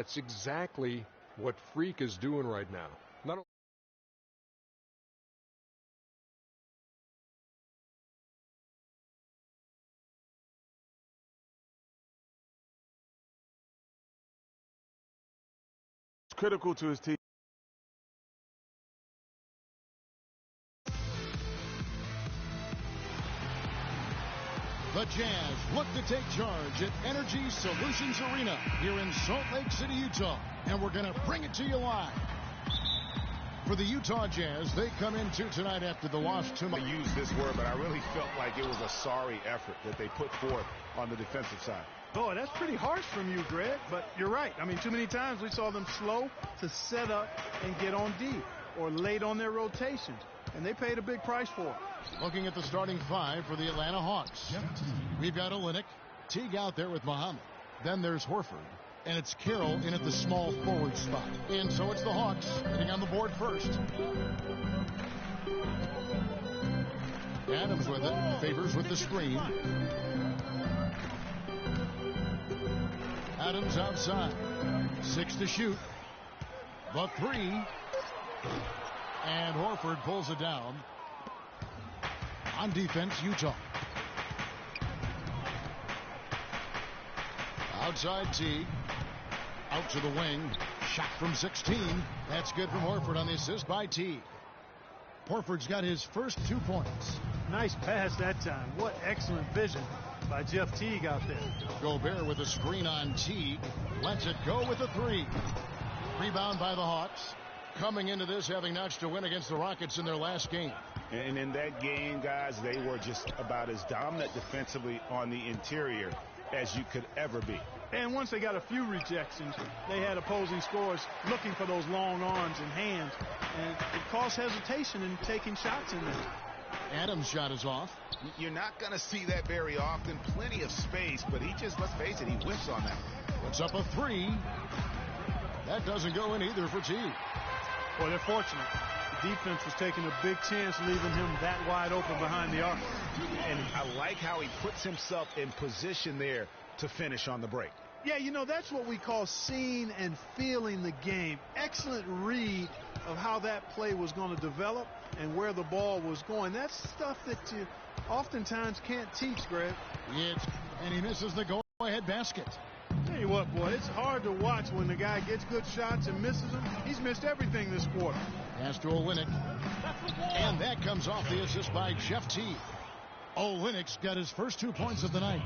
That's exactly what Freak is doing right now. Not critical to his team. The Jazz look to take charge at Energy Solutions Arena here in Salt Lake City, Utah. And we're going to bring it to you live. For the Utah Jazz, they come into tonight after the loss to... I use this word, but I really felt like it was a sorry effort that they put forth on the defensive side. Oh, that's pretty harsh from you, Greg, but you're right. I mean, too many times we saw them slow to set up and get on D or late on their rotations, and they paid a big price for it. Looking at the starting five for the Atlanta Hawks. We've got Olynyk, Teague out there with Muhammad. Then there's Horford, and it's Carroll in at the small forward spot. And so it's the Hawks getting on the board first. Adams with it, Favors with the screen. Adams outside. 6 to shoot. The 3. And Horford pulls it down. On defense, Utah. Outside Teague. Out to the wing. Shot from 16. That's good from Horford on the assist by Teague. Horford's got his first 2 points. Nice pass that time. What excellent vision by Jeff Teague out there. Gobert with a screen on Teague. Lets it go with a 3. Rebound by the Hawks. Coming into this having notched a win against the Rockets in their last game. And in that game, guys, they were just about as dominant defensively on the interior as you could ever be. And once they got a few rejections, they had opposing scorers looking for those long arms and hands, and it caused hesitation in taking shots in there. Adams' shot is off. You're not going to see that very often. Plenty of space, but he just, let's face it, he whiffs on that. Puts up a 3. That doesn't go in either for Teague. Well, they're fortunate. The defense was taking a big chance, leaving him that wide open behind the arc. And I like how he puts himself in position there to finish on the break. Yeah, you know, that's what we call seeing and feeling the game. Excellent read of how that play was going to develop and where the ball was going. That's stuff that you oftentimes can't teach, Greg. And he misses the go-ahead basket. Tell you what, boy, it's hard to watch when the guy gets good shots and misses them. He's missed everything this quarter. Pass to Olynyk. And that comes off the assist by Jeff Teague. Olynyk's got his first 2 points of the night.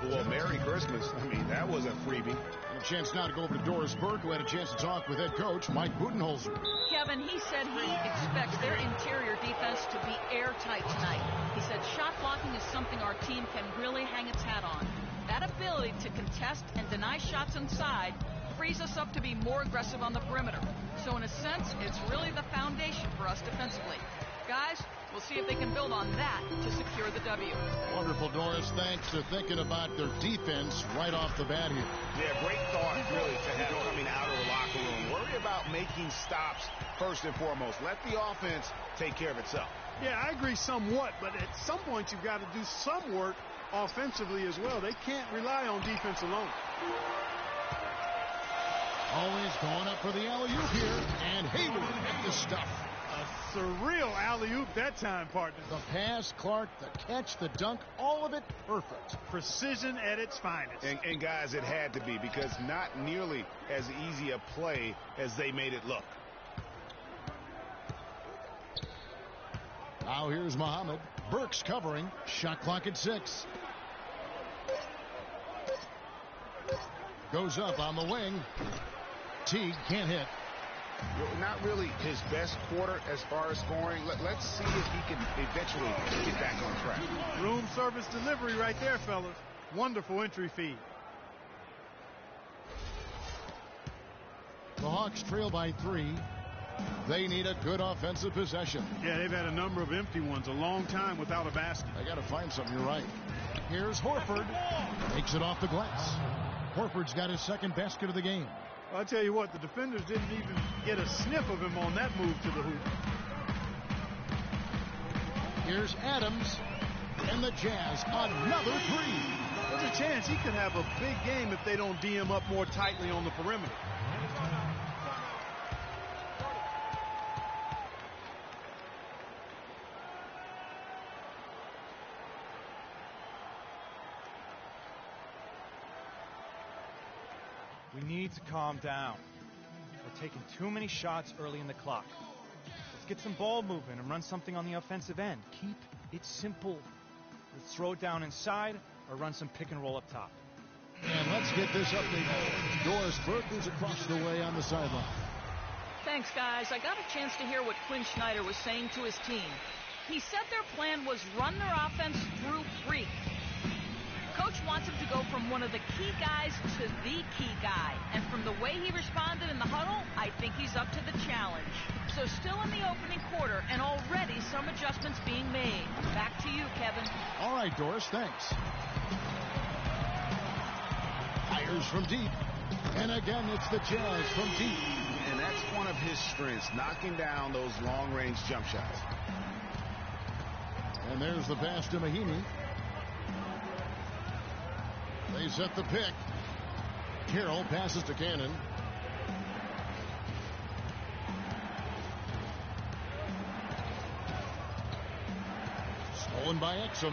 Well, Merry Christmas. I mean, that was a freebie. A chance now to go over to Doris Burke, who had a chance to talk with head coach Mike Budenholzer. Kevin, he said he expects their interior defense to be airtight tonight. He said shot blocking is something our team can really hang its hat on. That ability to contest and deny shots inside frees us up to be more aggressive on the perimeter. So in a sense, it's really the foundation for us defensively. Guys, we'll see if they can build on that to secure the W. Wonderful, Doris. Thanks for thinking about their defense right off the bat here. Yeah, great thought, really, to have coming out of the locker room. Worry about making stops first and foremost. Let the offense take care of itself. Yeah, I agree somewhat, but at some point you've got to do some work offensively as well. They can't rely on defense alone. Always going up for the alley-oop here, and Hayward hit the stuff. A surreal alley-oop that time, partner. The pass, Clark, the catch, the dunk, all of it perfect. Precision at its finest. And guys, it had to be, because not nearly as easy a play as they made it look. Now here's Muhammad. Burks covering. Shot clock at 6. Goes up on the wing. Teague can't hit. Not really his best quarter as far as scoring. Let's see if he can eventually get back on track. Room service delivery right there, fellas. Wonderful entry feed. The Hawks trail by 3. They need a good offensive possession. Yeah, they've had a number of empty ones, a long time without a basket. They got to find something. You're right. Here's Horford. Takes it off the glass. Horford's got his second basket of the game. Well, I'll tell you what, the defenders didn't even get a sniff of him on that move to the hoop. Here's Adams, and the Jazz another 3. There's a chance he could have a big game if they don't D him up more tightly on the perimeter. We need to calm down. We're taking too many shots early in the clock. Let's get some ball movement and run something on the offensive end. Keep it simple. Let's throw it down inside or run some pick and roll up top. And let's get this update. Doris Burke, who's across the way on the sideline. Thanks, guys. I got a chance to hear what Quinn Snyder was saying to his team. He said their plan was run their offense through Freak. Coach wants him to go from one of the key guys to the key guy. And from the way he responded in the huddle, I think he's up to the challenge. So still in the opening quarter, and already some adjustments being made. Back to you, Kevin. All right, Doris, thanks. Fires from deep. And again, it's the Jazz from deep. And that's one of his strengths, knocking down those long-range jump shots. And there's the pass to Mahinmi. They set the pick. Carroll passes to Cannon. Stolen by Exum.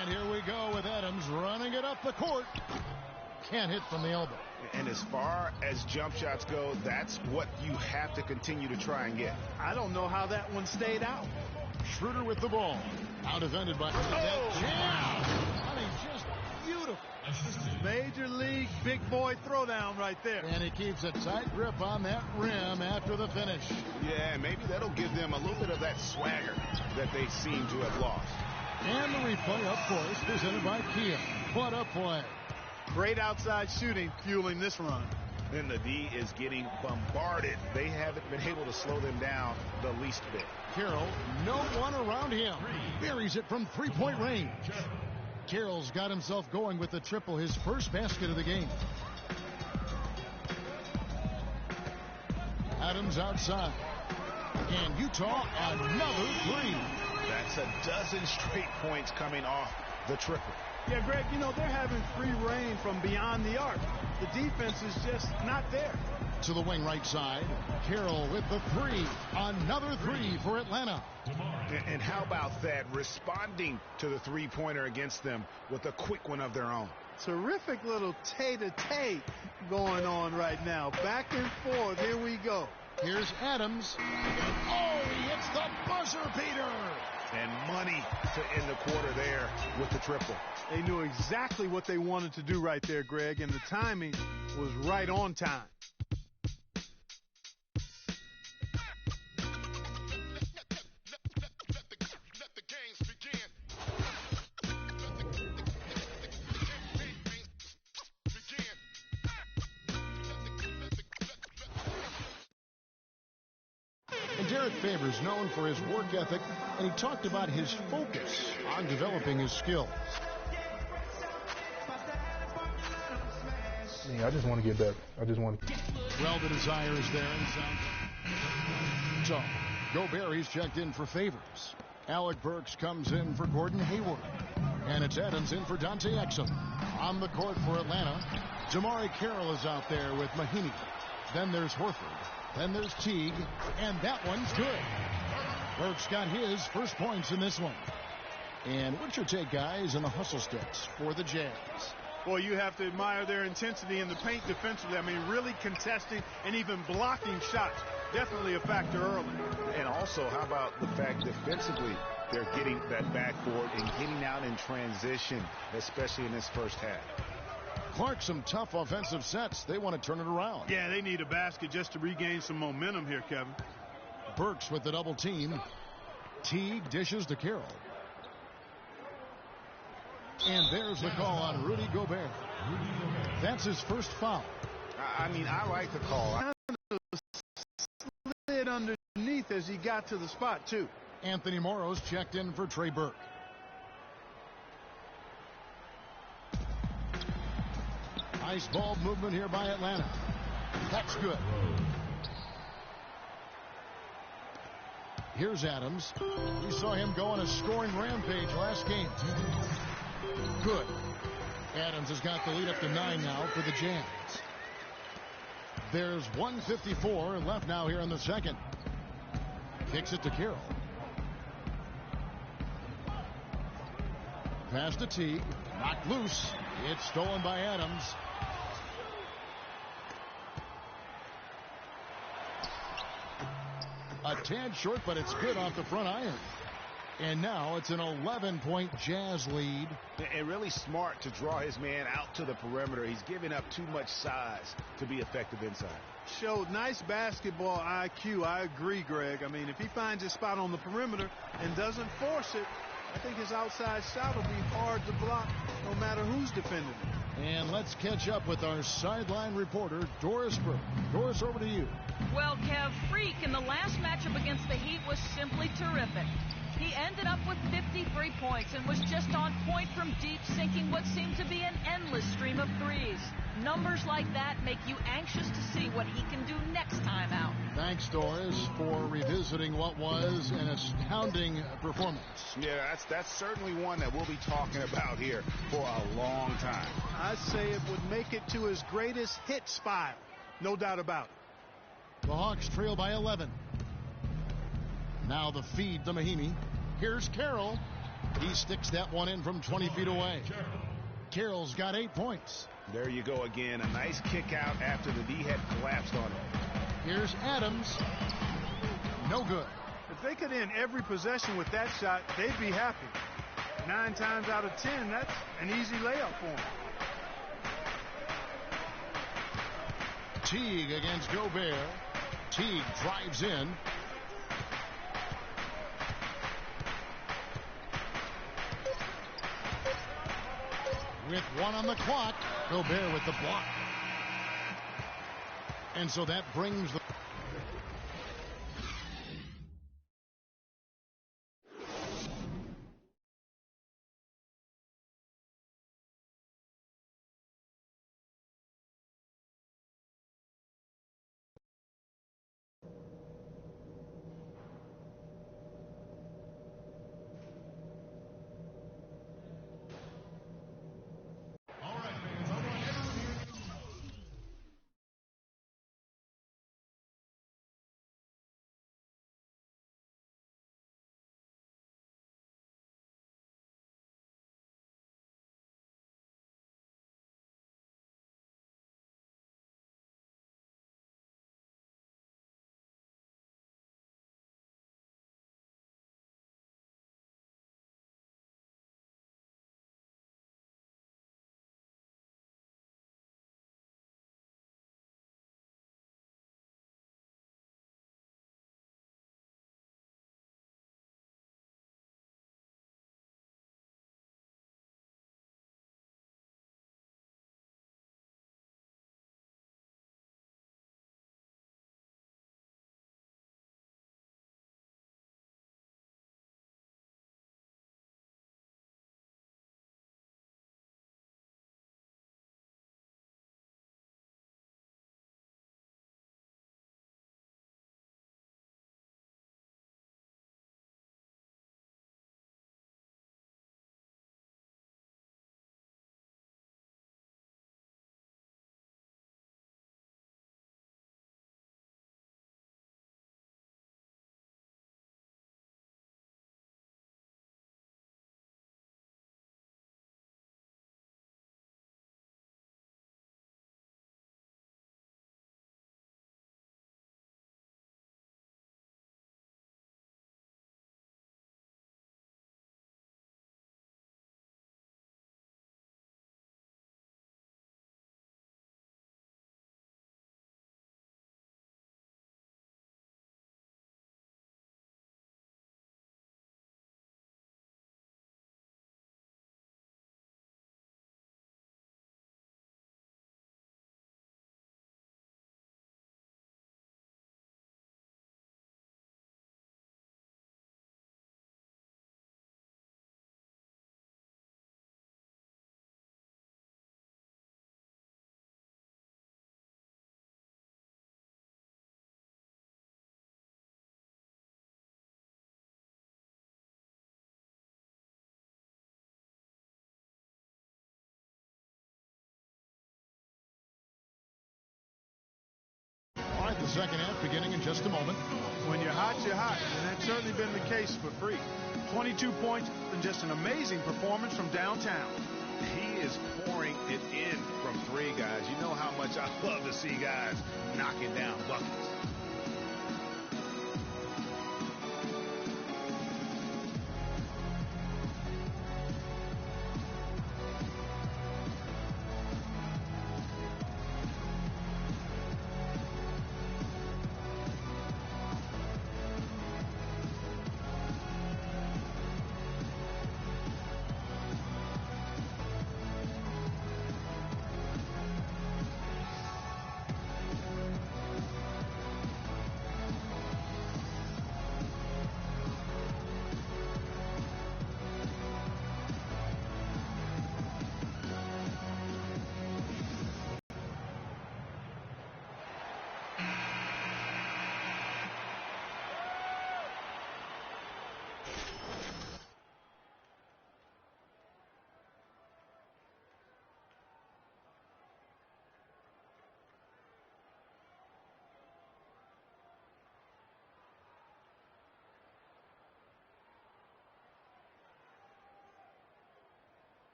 And here we go with Adams running it up the court. Can't hit from the elbow. And as far as jump shots go, that's what you have to continue to try and get. I don't know how that one stayed out. Schroeder with the ball. Out defended by I mean, just beautiful. Major league big boy throwdown right there. And he keeps a tight grip on that rim after the finish. Yeah, maybe that'll give them a little bit of that swagger that they seem to have lost. And the replay, of course, presented by Kia. What a play. Great outside shooting fueling this run. And the D is getting bombarded. They haven't been able to slow them down the least bit. Carroll, no one around him. Buries it from three-point range. Carroll's got himself going with the triple, his first basket of the game. Adams outside. And Utah, another three. That's a dozen straight points coming off the triple. Yeah, Greg, you know, they're having free reign from beyond the arc. The defense is just not there. To the wing right side. Carroll with the three. Another three for Atlanta. And how about that? Responding to the three-pointer against them with a quick one of their own. Terrific little tay-to-tay going on right now. Back and forth. Here we go. Here's Adams. Oh, he hits the buzzer beater. And money to end the quarter there with the triple. They knew exactly what they wanted to do right there, Greg, and the timing was right on time. And Derek Favors known for his work ethic, and he talked about his focus on developing his skills. I just want to get better. I just want to. Well, the desire is there inside. So, Gobert, he's checked in for Favors. Alec Burks comes in for Gordon Hayward. And it's Adams in for Dante Exum. On the court for Atlanta, Jamari Carroll is out there with Mahinmi. Then there's Horford. Then there's Teague. And that one's good. Burks got his first points in this one. And what's your take, guys, in the hustle steps for the Jazz? Well, you have to admire their intensity in the paint defensively. I mean, really contesting and even blocking shots. Definitely a factor early. And also, how about the fact defensively, they're getting that backboard and getting out in transition, especially in this first half. Clark, some tough offensive sets. They want to turn it around. Yeah, they need a basket just to regain some momentum here, Kevin. Burks with the double team. Teague dishes to Carroll. And there's the call on Rudy Gobert. That's his first foul. I mean, I like the call. Kind of slid underneath as he got to the spot, too. Anthony Morrow's checked in for Trey Burke. Nice ball movement here by Atlanta. That's good. Here's Adams. We saw him go on a scoring rampage last game. Good. Adams has got the lead up to 9 now for the Jazz. There's 1:54 left now here in the second. Kicks it to Carroll. Pass to Teague. Knocked loose. It's stolen by Adams. A tad short, but it's good off the front iron. And now it's an 11-point Jazz lead. And really smart to draw his man out to the perimeter. He's giving up too much size to be effective inside. Showed nice basketball IQ. I agree, Greg. I mean, if he finds his spot on the perimeter and doesn't force it, I think his outside shot will be hard to block no matter who's defending him. And let's catch up with our sideline reporter, Doris Burke. Doris, over to you. Well, Kev, Freak in the last matchup against the Heat was simply terrific. He ended up with 53 points and was just on point from deep, sinking what seemed to be an endless stream of threes. Numbers like that make you anxious to see what he can do next time out. Thanks, Doris, for revisiting what was an astounding performance. Yeah, that's certainly one that we'll be talking about here for a long time. I'd say it would make it to his greatest hit spot. No doubt about it. The Hawks trail by 11. Now the feed to Mahinmi. Here's Carroll. He sticks that one in from 20 feet away. Carroll's got 8 points. There you go again. A nice kick out after the D had collapsed on him. Here's Adams. No good. If they could end every possession with that shot, they'd be happy. 9 times out of 10, that's an easy layup for them. Teague against Gobert. Teague drives in. With 1 on the clock, Gobert with the block. And so that brings the second half beginning in just a moment. When you're hot, you're hot. And that's certainly been the case for Freak. 22 points and just an amazing performance from downtown. He is pouring it in from three, guys. You know how much I love to see guys knocking down buckets.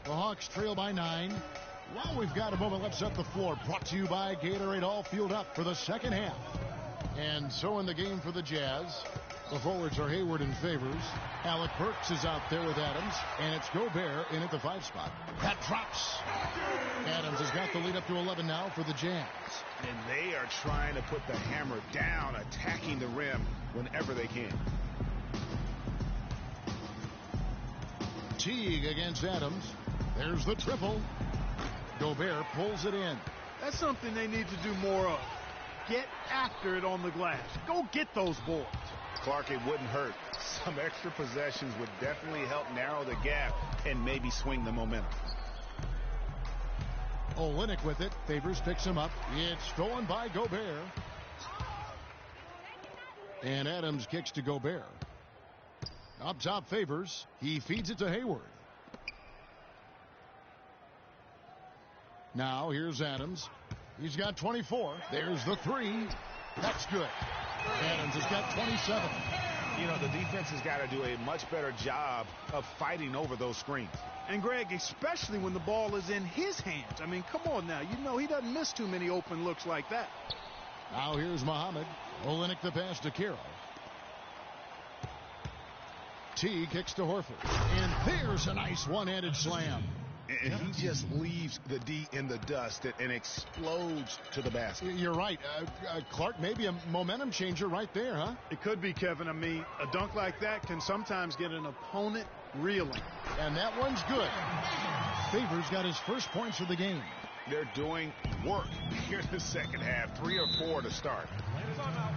The Hawks trail by 9. While we've got a moment, let's set the floor. Brought to you by Gatorade, all fueled up for the second half. And so in the game for the Jazz, the forwards are Hayward and Favors. Alec Burks is out there with Adams, and it's Gobert in at the 5 spot. That drops. Adams has got the lead up to 11 now for the Jazz. And they are trying to put the hammer down, attacking the rim whenever they can. Teague against Adams. There's the triple. Gobert pulls it in. That's something they need to do more of. Get after it on the glass. Go get those boards. Clark, it wouldn't hurt. Some extra possessions would definitely help narrow the gap and maybe swing the momentum. Olynyk with it. Favors picks him up. It's stolen by Gobert. And Adams kicks to Gobert. Up top, Favors. He feeds it to Hayward. Now here's Adams. He's got 24. There's the 3. That's good. Adams has got 27. You know, the defense has got to do a much better job of fighting over those screens. And Greg, especially when the ball is in his hands. I mean, come on now. You know he doesn't miss too many open looks like that. Now here's Muhammad. Olynyk the pass to Carroll. T kicks to Horford. And there's a nice one-handed slam. And he just leaves the D in the dust and explodes to the basket. You're right. Clark, maybe a momentum changer right there, huh? It could be, Kevin. I mean, a dunk like that can sometimes get an opponent reeling. And that one's good. Favors got his first points of the game. They're doing work here in the second half. 3 or 4 to start. Timeout.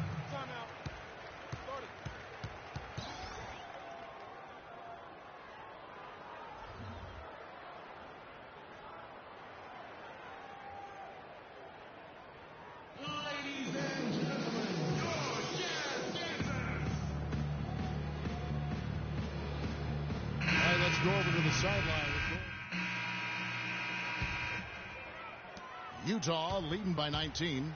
Go over to the sideline. Utah leading by 19.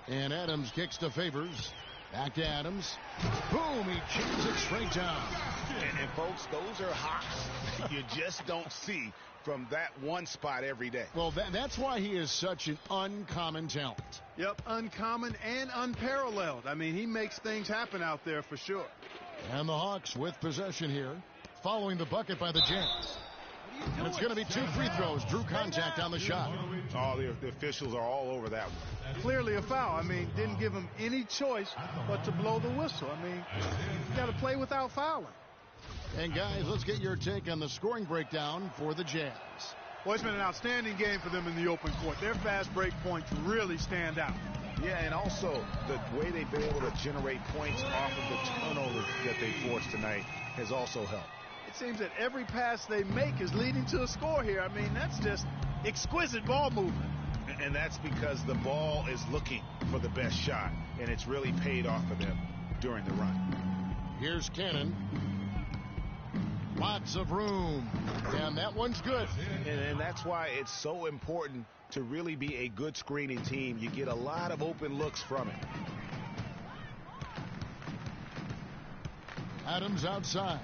And Adams kicks to Favors. Back to Adams. Boom, he chips it straight down. And folks, those are hops you just don't see from that one spot every day. Well, that's why he is such an uncommon talent. Yep, uncommon and unparalleled. I mean, he makes things happen out there for sure. And the Hawks with possession here, following the bucket by the Jazz. And it's going to be 2 free throws. Drew contact on the shot. Oh, the officials are all over that one. Clearly a foul. I mean, didn't give him any choice but to blow the whistle. I mean, you got to play without fouling. And guys, let's get your take on the scoring breakdown for the Jazz. Well, it's been an outstanding game for them in the open court. Their fast break points really stand out. Yeah, and also the way they've been able to generate points off of the turnovers that they forced tonight has also helped. It seems that every pass they make is leading to a score here. I mean, that's just exquisite ball movement. And that's because the ball is looking for the best shot, and it's really paid off for them during the run. Here's Cannon. Lots of room. And that one's good. And that's why it's so important to really be a good screening team. You get a lot of open looks from it. Adams outside.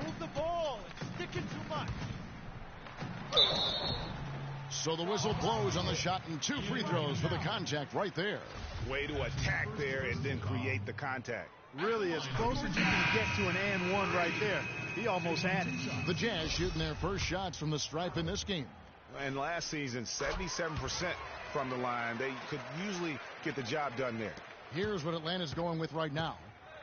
Move the ball. It's sticking too much. So the whistle blows on the shot, and 2 free throws for the contact right there. Way to attack there and then create the contact. Really as close as you can get to an and one right there. He almost had it. The Jazz shooting their first shots from the stripe in this game. And last season, 77% from the line. They could usually get the job done there. Here's what Atlanta's going with right now.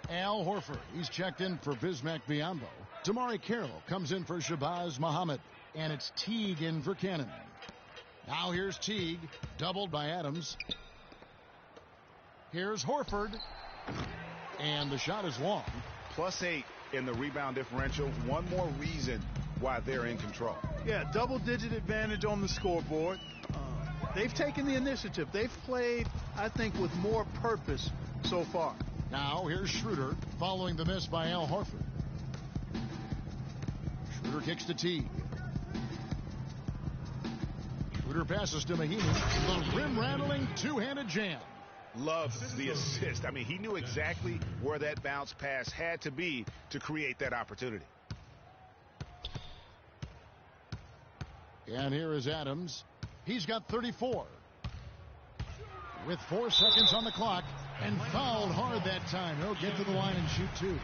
Al Horford, he's checked in for Bismack Biyombo. Damari Carroll comes in for Shabazz Muhammad. And it's Teague in for Cannon. Now here's Teague, doubled by Adams. Here's Horford. And the shot is long. +8 in the rebound differential. One more reason why they're in control. Yeah, double-digit advantage on the scoreboard. They've taken the initiative. They've played, I think, with more purpose so far. Now here's Schroeder following the miss by Al Horford. Schroeder kicks to Teague. Schroeder passes to Mahinmi. The rim-rattling two-handed jam. Loves the assist. I mean, he knew exactly where that bounce pass had to be to create that opportunity. And here is Adams. He's got 34. With 4 seconds on the clock, and fouled hard that time. He'll get to the line and shoot 2.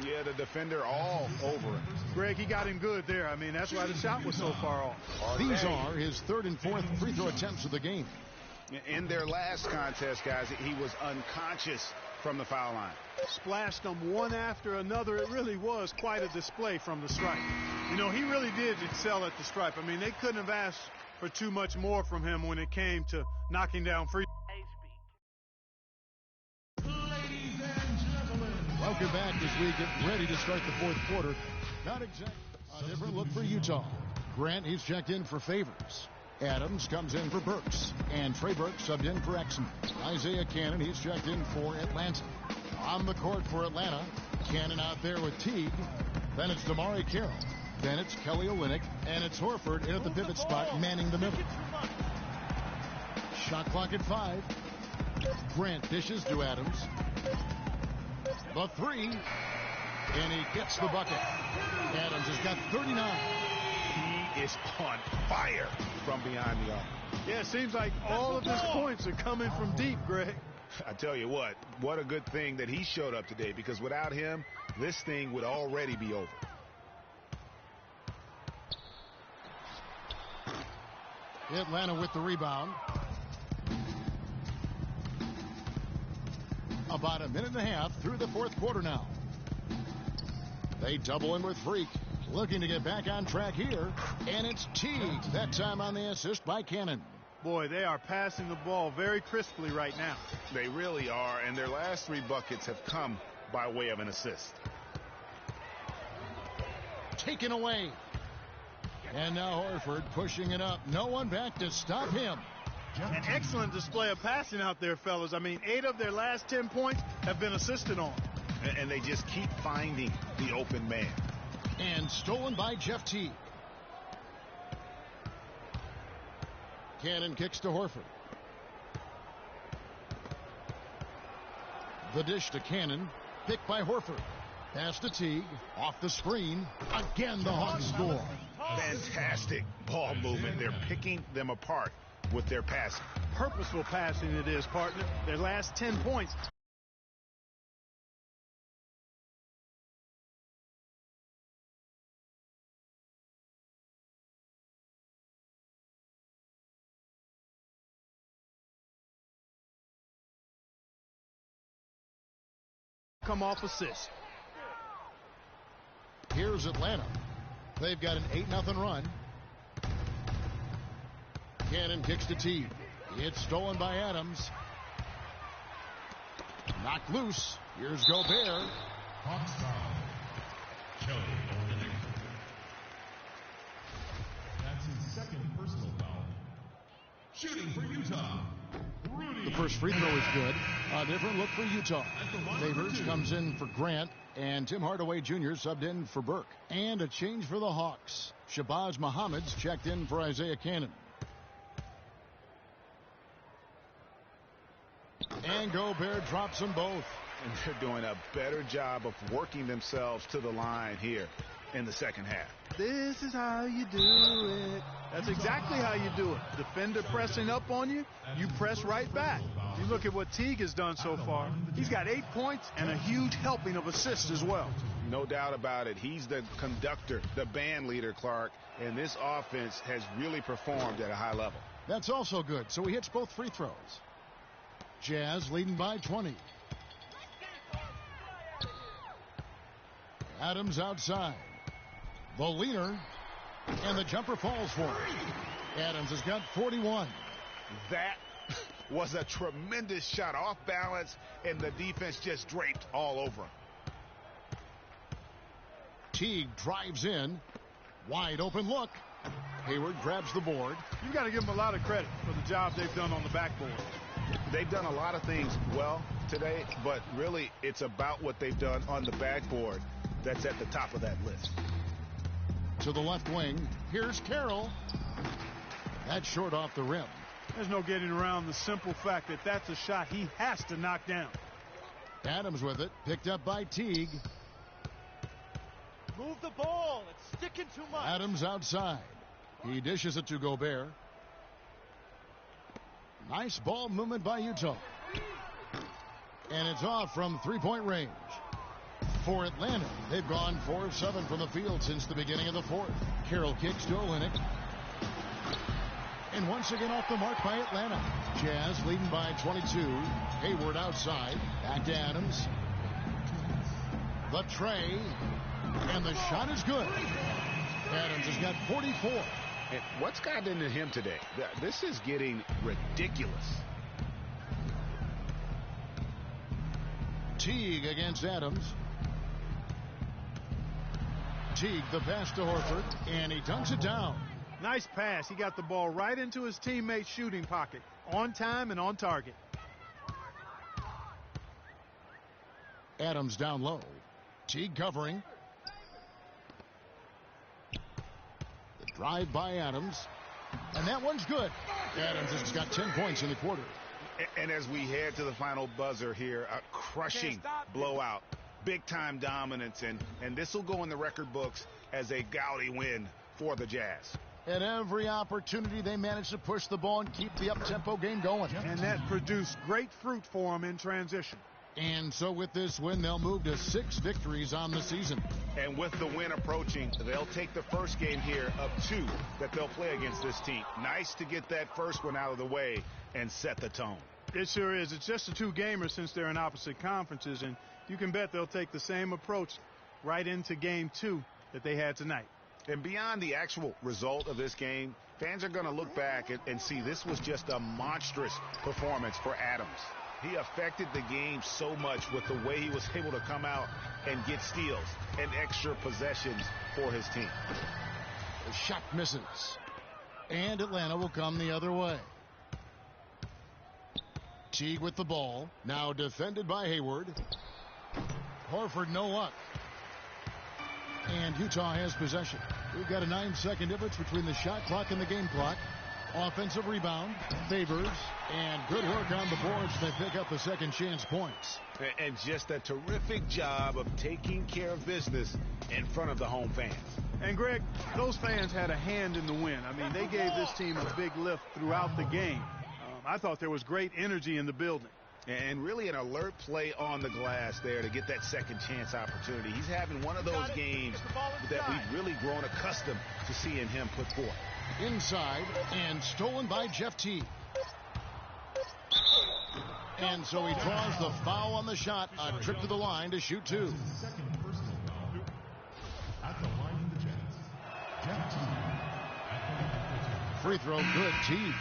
Yeah, the defender all over him. Greg, he got him good there. I mean, that's why the shot was so far off. These are his 3rd and 4th free throw attempts of the game. In their last contest, guys, he was unconscious from the foul line. Splashed them one after another. It really was quite a display from the stripe. You know, he really did excel at the stripe. I mean, they couldn't have asked for too much more from him when it came to knocking down free. Welcome back as we get ready to start the 4th quarter. Not exactly a different look for Utah. Grant, he's checked in for Favors. Adams comes in for Burks. And Trey Burks subbed in for Exum. Isaiah Cannon, he's checked in for Atlanta. On the court for Atlanta, Cannon out there with Teague. Then it's Damari Carroll. Then it's Kelly Olynyk. And it's Horford in at the pivot spot, manning the middle. Shot clock at 5. Grant dishes to Adams. The 3. And he gets the bucket. Adams has got 39. He is on fire from behind the arc. Yeah, it seems like all of his points are coming from deep, Greg. I tell you what a good thing that he showed up today, because without him, this thing would already be over. Atlanta with the rebound. About a minute and a half through the 4th quarter now. They double in with Freak. Looking to get back on track here. And it's Teague. That time on the assist by Cannon. Boy, they are passing the ball very crisply right now. They really are, and their last 3 buckets have come by way of an assist. Taken away. And now Horford pushing it up. No one back to stop him. An excellent display of passing out there, fellas. I mean, 8 of their last 10 points have been assisted on. And they just keep finding the open man. And stolen by Jeff Teague. Cannon kicks to Horford. The dish to Cannon. Picked by Horford. Pass to Teague. Off the screen. Again, the Hawks score. Fantastic ball movement. They're picking them apart with their passing. Purposeful passing it is, partner. Their last 10 points. Come off assist. Here's Atlanta. They've got an 8-0 run. Cannon kicks to Teague. It's stolen by Adams. Knocked loose. Here's Gobert. Hawks foul. Kelly Olynyk. That's his 2nd personal foul. Shooting for Utah, Rudy. The first free throw is good. A different look for Utah. Favors comes in for Grant, and Tim Hardaway Jr. subbed in for Burke. And a change for the Hawks. Shabazz Muhammad's checked in for Isaiah Cannon. And Gobert drops them both. And they're doing a better job of working themselves to the line here in the second half. This is how you do it. That's exactly how you do it. Defender pressing up on you, you press right back. You look at what Teague has done so far. He's got 8 points and a huge helping of assists as well. No doubt about it. He's the conductor, the band leader, Clark, and this offense has really performed at a high level. That's also good, so he hits both free throws. Jazz leading by 20. Adams outside. The leaner, and the jumper falls for it. Adams has got 41. That was a tremendous shot, off balance, and the defense just draped all over him. Teague drives in. Wide open look. Hayward grabs the board. You've got to give them a lot of credit for the job they've done on the backboard. They've done a lot of things well today, but really it's about what they've done on the backboard that's at the top of that list. To the left wing, here's Carroll. That's short off the rim. There's no getting around the simple fact that that's a shot he has to knock down. Adams with it, picked up by Teague. Move the ball. It's sticking too much. Adams outside. He dishes it to Gobert. Nice ball movement by Utah. And it's off from three-point range. For Atlanta, they've gone 4 of 7 from the field since the beginning of the fourth. Carroll kicks to Olynyk. And once again off the mark by Atlanta. Jazz leading by 22. Hayward outside. Back to Adams. The tray. And the shot is good. Adams has got 44. And what's gotten into him today? This is getting ridiculous. Teague against Adams. Teague the pass to Horford, and he dunks it down. Nice pass. He got the ball right into his teammate's shooting pocket. On time and on target. Adams down low. Teague covering. The drive by Adams. And that one's good. Adams has got 10 points in the quarter. And as we head to the final buzzer here, a crushing blowout. Big-time dominance, and this will go in the record books as a gaudy win for the Jazz. At every opportunity, they managed to push the ball and keep the up-tempo game going. And that produced great fruit for them in transition. And so with this win, they'll move to 6 victories on the season. And with the win approaching, they'll take the first game here of 2 that they'll play against this team. Nice to get that first one out of the way and set the tone. It sure is. It's just a 2-gamer since they're in opposite conferences, and you can bet they'll take the same approach right into game 2 that they had tonight. And beyond the actual result of this game, fans are going to look back and see this was just a monstrous performance for Adams. He affected the game so much with the way he was able to come out and get steals and extra possessions for his team. The shot misses. And Atlanta will come the other way. Teague with the ball. Now defended by Hayward. Horford no luck. And Utah has possession. We've got a 9-second difference between the shot clock and the game clock. Offensive rebound. Favors. And good work on the boards. They pick up the second chance points. And just a terrific job of taking care of business in front of the home fans. And, Greg, those fans had a hand in the win. I mean, they gave this team a big lift throughout the game. I thought there was great energy in the building. And really an alert play on the glass there to get that second chance opportunity. He's having one of those games that we've really grown accustomed to seeing him put forth. Inside and stolen by Jeff Teague. And so he draws the foul on the shot. A trip to the line to shoot 2. Second personal foul. At the line of the Jazz, Jeff Teague. Free throw good. Teague.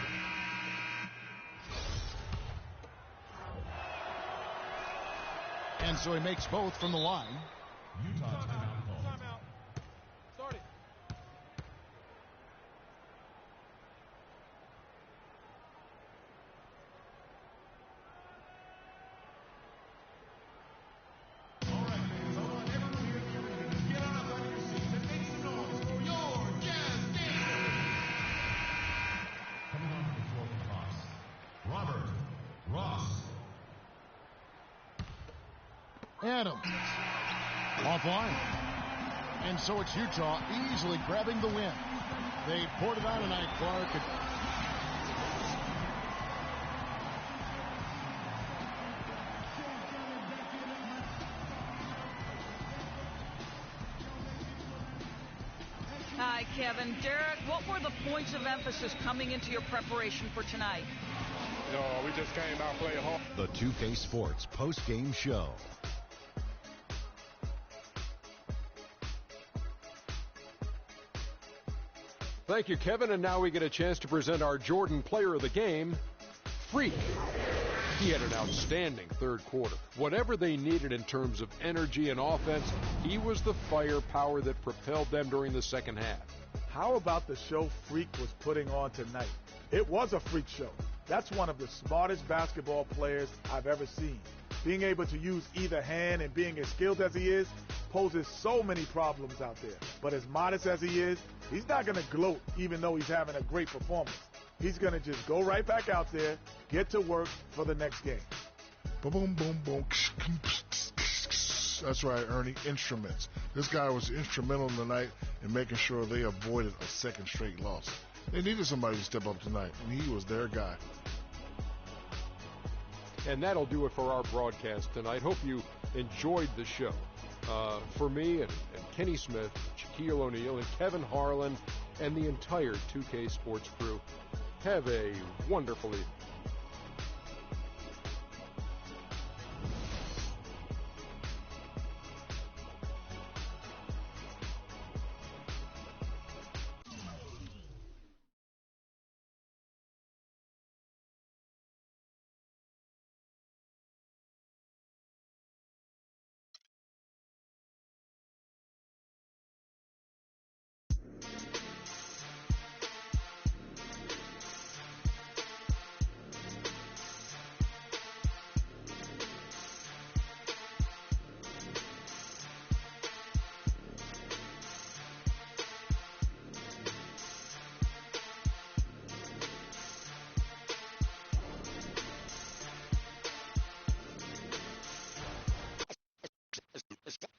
And so he makes both from the line. Utah timeout call. Start it. Adams. Offline. And so it's Utah easily grabbing the win. They poured it on tonight, Clark. Hi, Kevin. Derek, what were the points of emphasis coming into your preparation for tonight? We just came out playing hard. The 2K Sports post-game show. Thank you, Kevin. And now we get a chance to present our Jordan Player of the Game, Freak. He had an outstanding third quarter. Whatever they needed in terms of energy and offense, he was the firepower that propelled them during the second half. How about the show Freak was putting on tonight? It was a freak show. That's one of the smartest basketball players I've ever seen. Being able to use either hand and being as skilled as he is poses so many problems out there. But as modest as he is, he's not going to gloat even though he's having a great performance. He's going to just go right back out there, get to work for the next game. Boom, boom, boom. That's right, Ernie. Instruments. This guy was instrumental tonight in making sure they avoided a second straight loss. They needed somebody to step up tonight, and he was their guy. And that'll do it for our broadcast tonight. Hope you enjoyed the show. For me and Kenny Smith, Shaquille O'Neal, and Kevin Harlan, and the entire 2K Sports crew, have a wonderful evening.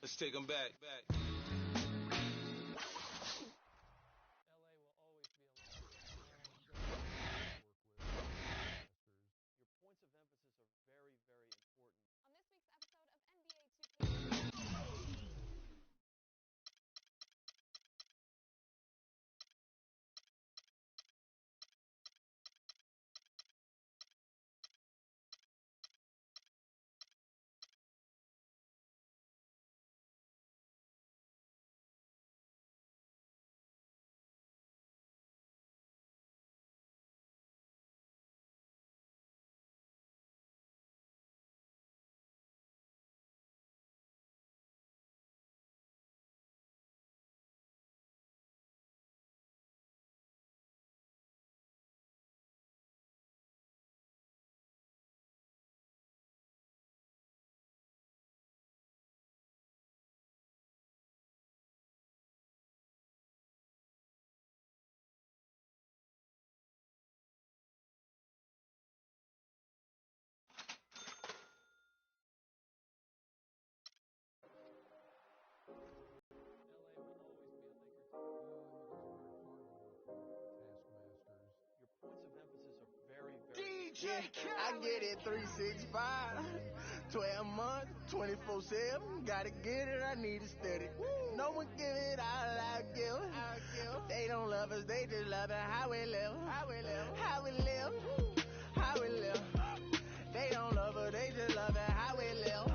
Let's take them back. I get it 365, 12 months, 24/7. Gotta get it, I need it steady. No one give it all I give. They don't love us, they just love it how we live. How we live. They don't love us, they just love it how we live.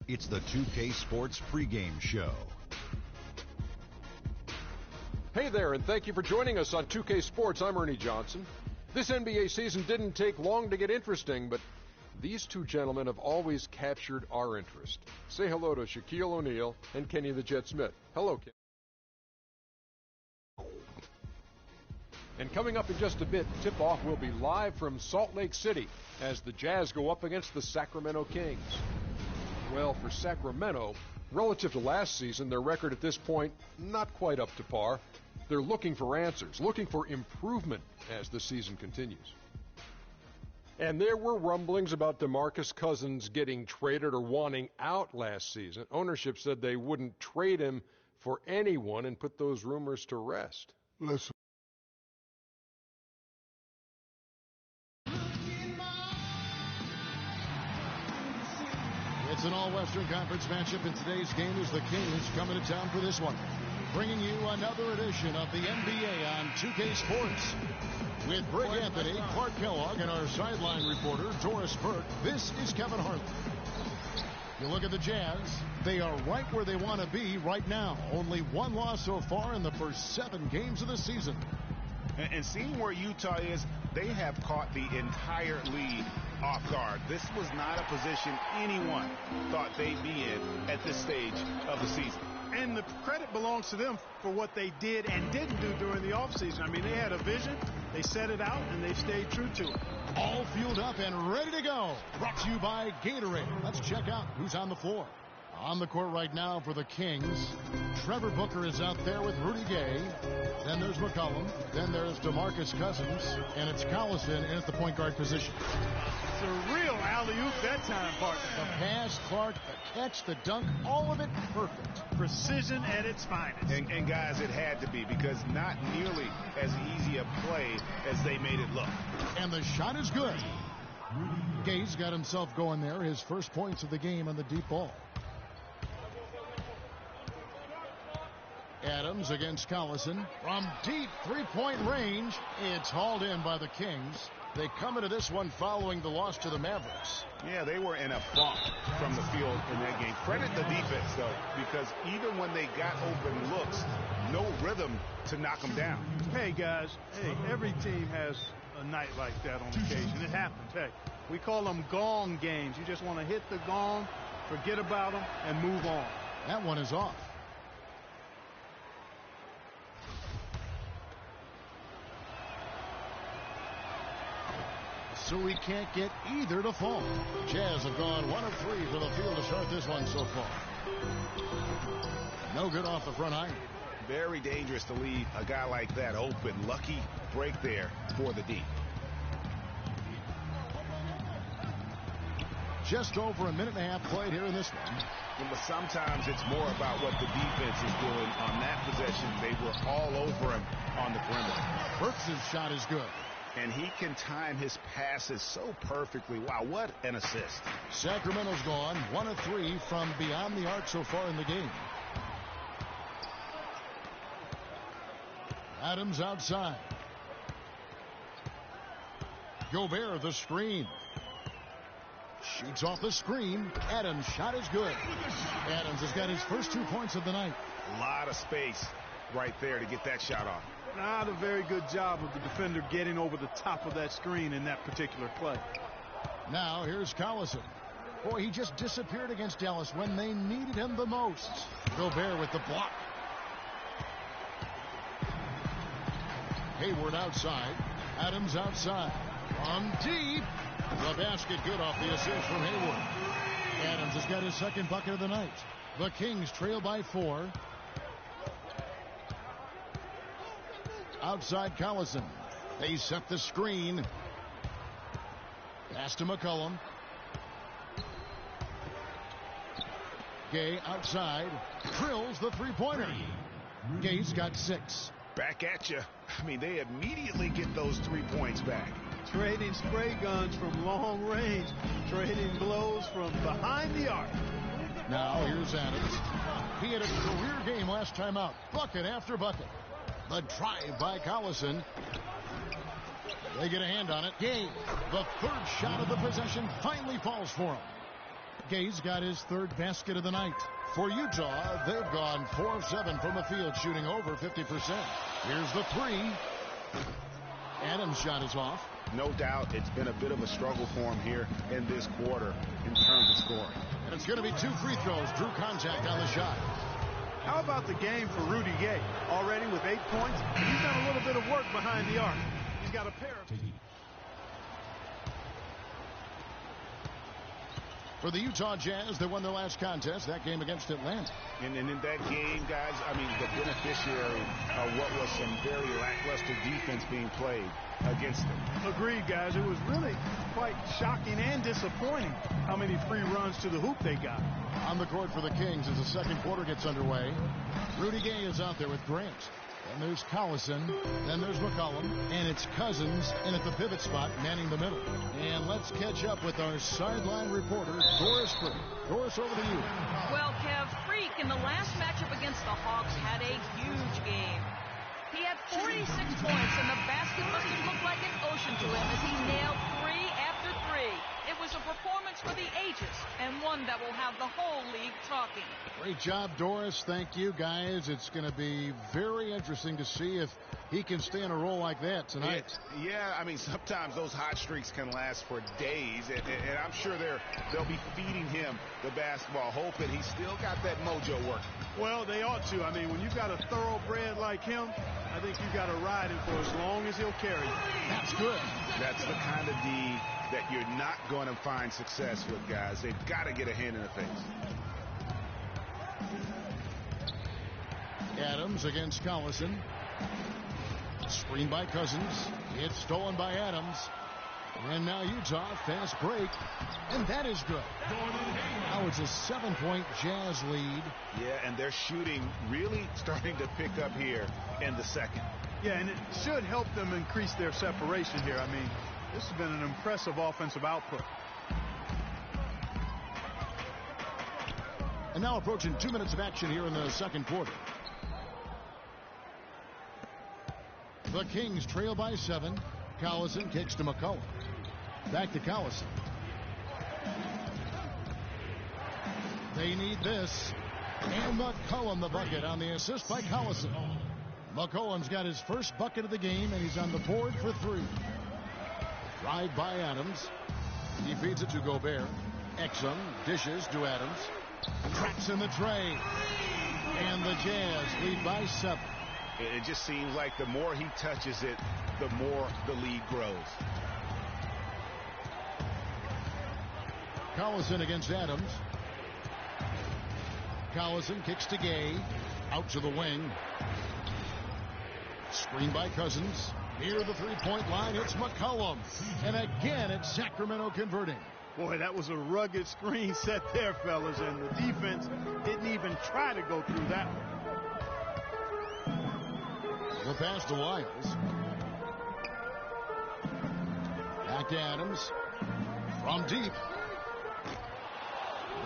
It's the 2K Sports pregame show. Hey there, and thank you for joining us on 2K Sports. I'm Ernie Johnson. This NBA season didn't take long to get interesting, but these two gentlemen have always captured our interest. Say hello to Shaquille O'Neal and Kenny the Jet Smith. Hello, Kenny. And coming up in just a bit, tip-off will be live from Salt Lake City as the Jazz go up against the Sacramento Kings. Well, for Sacramento, relative to last season, their record at this point, not quite up to par. They're looking for answers, looking for improvement as the season continues. And there were rumblings about DeMarcus Cousins getting traded or wanting out last season. Ownership said they wouldn't trade him for anyone and put those rumors to rest. Listen. It's an all-Western Conference matchup, and today's game is the Kings coming to town for this one. Bringing you another edition of the NBA on 2K Sports. With Greg Anthony, Clark Kellogg, and our sideline reporter, Doris Burke, this is Kevin Harlan. You look at the Jazz, they are right where they want to be right now. Only one loss so far in the first 7 games of the season. And seeing where Utah is, they have caught the entire league off guard. This was not a position anyone thought they'd be in at this stage of the season. And the credit belongs to them for what they did and didn't do during the offseason. I mean, they had a vision, they set it out, and they stayed true to it. All fueled up and ready to go. Brought to you by Gatorade. Let's check out who's on the floor. On the court right now for the Kings, Trevor Booker is out there with Rudy Gay. Then there's McCollum. Then there's DeMarcus Cousins. And it's Collison in at the point guard position. It's a real alley-oop that time, partner. The pass, Clark, the catch, the dunk, all of it perfect. Precision at its finest. And guys, it had to be, because not nearly as easy a play as they made it look. And the shot is good. Gay's got himself going there. His first points of the game on the deep ball. Adams against Collison. From deep three-point range, it's hauled in by the Kings. They come into this one following the loss to the Mavericks. Yeah, they were in a funk from the field in that game. Credit the defense, though, because even when they got open looks, no rhythm to knock them down. Hey, guys, every team has a night like that on occasion. It happens. Hey, we call them gong games. You just want to hit the gong, forget about them, and move on. That one is off. So we can't get either to fall. Jazz have gone 1 of 3 for the field to start this one so far. No good off the front iron. Very dangerous to leave a guy like that open. Lucky break there for the D. Just over a minute and a half played here in this one. But sometimes it's more about what the defense is doing on that possession. They were all over him on the perimeter. Burks' shot is good. And he can time his passes so perfectly. Wow, what an assist. Sacramento's gone 1 of 3 from beyond the arc so far in the game. Adams outside. Gobert the screen. Shoots off the screen. Adams' shot is good. Adams has got his first 2 points of the night. A lot of space right there to get that shot off. Not a very good job of the defender getting over the top of that screen in that particular play. Now here's Collison. Boy, he just disappeared against Dallas when they needed him the most. Gobert with the block. Hayward outside. Adams outside. On deep. The basket good off the assist from Hayward. Adams has got his second bucket of the night. The Kings trail by 4. Outside Collison. They set the screen. Pass to McCollum. Gay outside. Drills the three-pointer. Gay's got 6. Back at you. I mean, they immediately get those 3 points back. Trading spray guns from long range. Trading blows from behind the arc. Now here's Adams. He had a career game last time out. Bucket after bucket. The drive by Collison. They get a hand on it. Gay, the third shot of the possession, finally falls for him. Gay's got his third basket of the night. For Utah, they've gone 4 of 7 from the field, shooting over 50%. Here's the 3. Adams' shot is off. No doubt it's been a bit of a struggle for him here in this quarter in terms of scoring. And it's going to be 2 free throws. Drew contact on the shot. How about the game for Rudy Gay? Already with 8 points, he's done a little bit of work behind the arc. He's got a pair of... For the Utah Jazz, they won their last contest, that game against Atlanta. And in that game, guys, I mean, the beneficiary of what was some very lackluster defense being played against them. Agreed, guys. It was really quite shocking and disappointing how many free runs to the hoop they got. On the court for the Kings as the second quarter gets underway. Rudy Gay is out there with Grant. Then there's Collison. Then there's McCollum. And it's Cousins in at the pivot spot, manning the middle. And let's catch up with our sideline reporter, Doris Freak. Doris, over to you. Well, Kev, Freak in the last matchup against the Hawks had a huge game. He had 46 points, and the basket must have looked like an ocean to him as he nailed 3 after 3. It was a performance for the ages, and one that will have the whole league talking. Great job, Doris. Thank you, guys. It's going to be very interesting to see if he can stay in a role like that tonight. Yeah, I mean, sometimes those hot streaks can last for days, and I'm sure they'll be feeding him the basketball, hoping he's still got that mojo working. Well, they ought to. I mean, when you've got a thoroughbred like him, I think you've got to ride him for as long as he'll carry you. That's good. That's the kind of D that you're not going to find success with, guys. They've got to get a hand in the face. Adams against Collison. Screen by Cousins. It's stolen by Adams. And now Utah, fast break. And that is good. Now it's a 7-point Jazz lead. Yeah, and their shooting really starting to pick up here in the second. Yeah, and it should help them increase their separation here. I mean, this has been an impressive offensive output. And now approaching 2 minutes of action here in the second quarter. The Kings trail by 7. Collison kicks to McCollum. Back to Collison. They need this. And McCollum the bucket on the assist by Collison. McCollum's got his first bucket of the game, and he's on the board for 3. Drive by Adams. He feeds it to Gobert. Exum dishes to Adams. Traps in the tray. And the Jazz lead by 7. It just seems like the more he touches it, the more the lead grows. Collison against Adams. Collison kicks to Gay. Out to the wing. Screen by Cousins. Near the three-point line, it's McCollum. And again, it's Sacramento converting. Boy, that was a rugged screen set there, fellas, and the defense didn't even try to go through that one. The pass to Lyles. Back to Adams. From deep.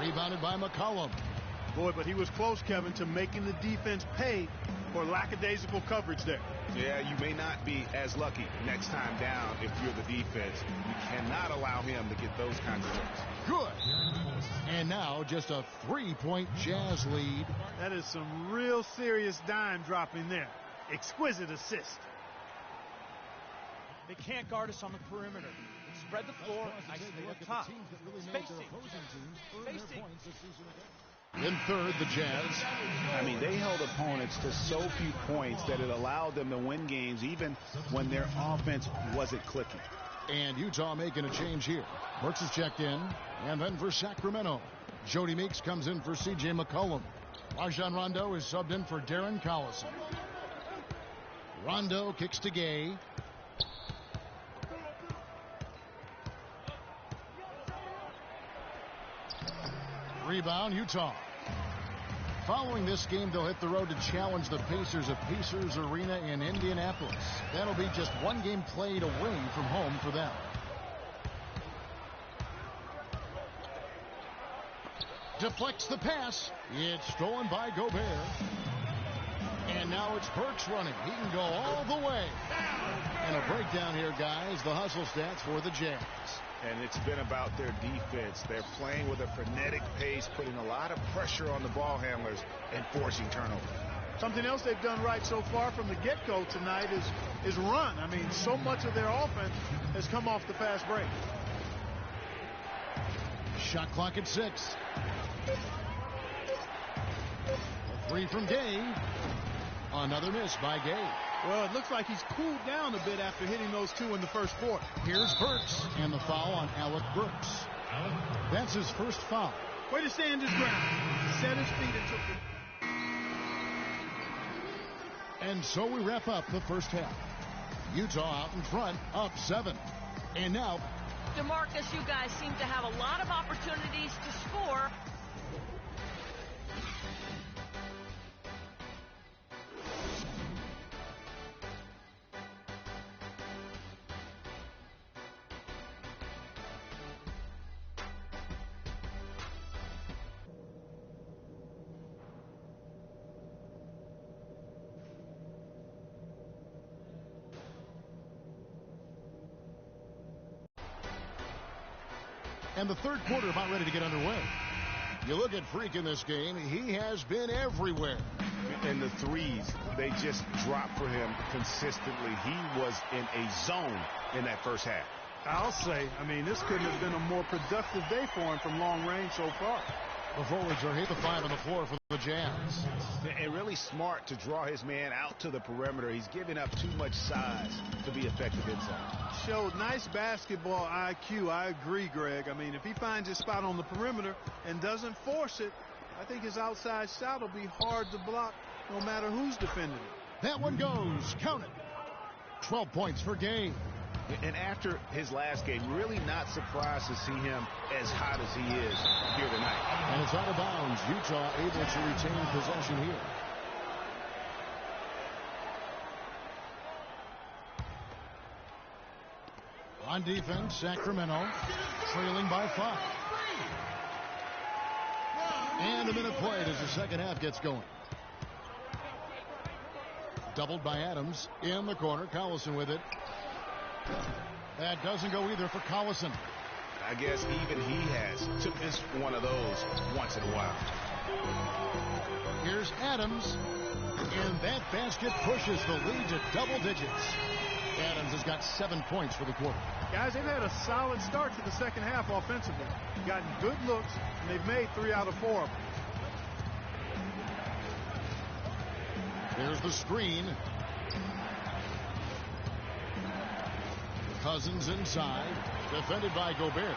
Rebounded by McCollum. Boy, but he was close, Kevin, to making the defense pay for lackadaisical coverage there. Yeah, you may not be as lucky next time down if you're the defense. You cannot allow him to get those kinds of looks. Good. And now just a 3-point Jazz lead. That is some real serious dime dropping there. Exquisite assist. They can't guard us on the perimeter. Spread the floor nicely up top. Spacing. In third, the Jazz. I mean, they held opponents to so few points that it allowed them to win games even when their offense wasn't clicking. And Utah making a change here. Burks is checked in. And then for Sacramento, Jody Meeks comes in for C.J. McCollum. Rajon Rondo is subbed in for Darren Collison. Rondo kicks to Gay. Rebound, Utah. Following this game, they'll hit the road to challenge the Pacers at Pacers Arena in Indianapolis. That'll be just one game played away from home for them. Deflects the pass. It's stolen by Gobert. And now it's Burks running. He can go all the way. And a breakdown here, guys. The hustle stats for the Jazz. And it's been about their defense. They're playing with a frenetic pace, putting a lot of pressure on the ball handlers and forcing turnovers. Something else they've done right so far from the get-go tonight is run. I mean, so much of their offense has come off the fast break. Shot clock at 6. Three from Gay. Another miss by Gay. Well, it looks like he's cooled down a bit after hitting those two in the first quarter. Here's Burks, and the foul on Alec Burks. That's his first foul. Way to stand his ground. Set his feet and took it. And so we wrap up the first half. Utah out in front, up 7. And now, DeMarcus, you guys seem to have a lot of opportunities to score. and the third quarter about ready to get underway. You look at Freak in this game, he has been everywhere. And the threes, they just dropped for him consistently. He was in a zone in that first half. I'll say, this couldn't have been a more productive day for him from long range so far. The forwards are 8 of 5 on the floor for the Jazz. And really smart to draw his man out to the perimeter. He's giving up too much size to be effective inside. Showed nice basketball IQ. I agree, Greg. If he finds his spot on the perimeter and doesn't force it, I think his outside shot will be hard to block no matter who's defending it. That one goes. Count it. 12 points for Gay. And after his last game, really not surprised to see him as hot as he is here tonight. And it's out of bounds. Utah able to retain possession here. On defense, Sacramento trailing by 5. And a minute played as the second half gets going. Doubled by Adams in the corner. Collison with it. That doesn't go either for Collison. I guess even he took this one of those once in a while. Here's Adams. And that basket pushes the lead to double digits. Adams has got 7 points for the quarter. Guys, they've had a solid start to the second half offensively. Gotten good looks, and they've made 3 out of 4 of them. There's the screen. Cousins inside, defended by Gobert.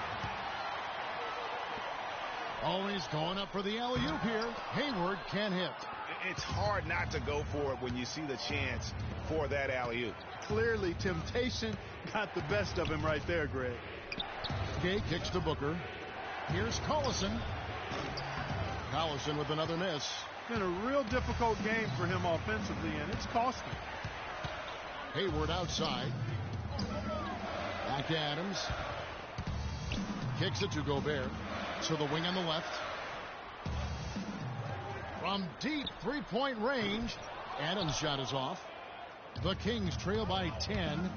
Always going up for the alley-oop here. Hayward can't hit. It's hard not to go for it when you see the chance for that alley-oop. Clearly, temptation got the best of him right there, Greg. Gay kicks to Booker. Here's Collison. Collison with another miss. Been a real difficult game for him offensively, and it's cost him. Hayward outside. Back to Adams. Kicks it to Gobert. To the wing on the left. From deep three-point range, Adams' shot is off. The Kings trail by 10.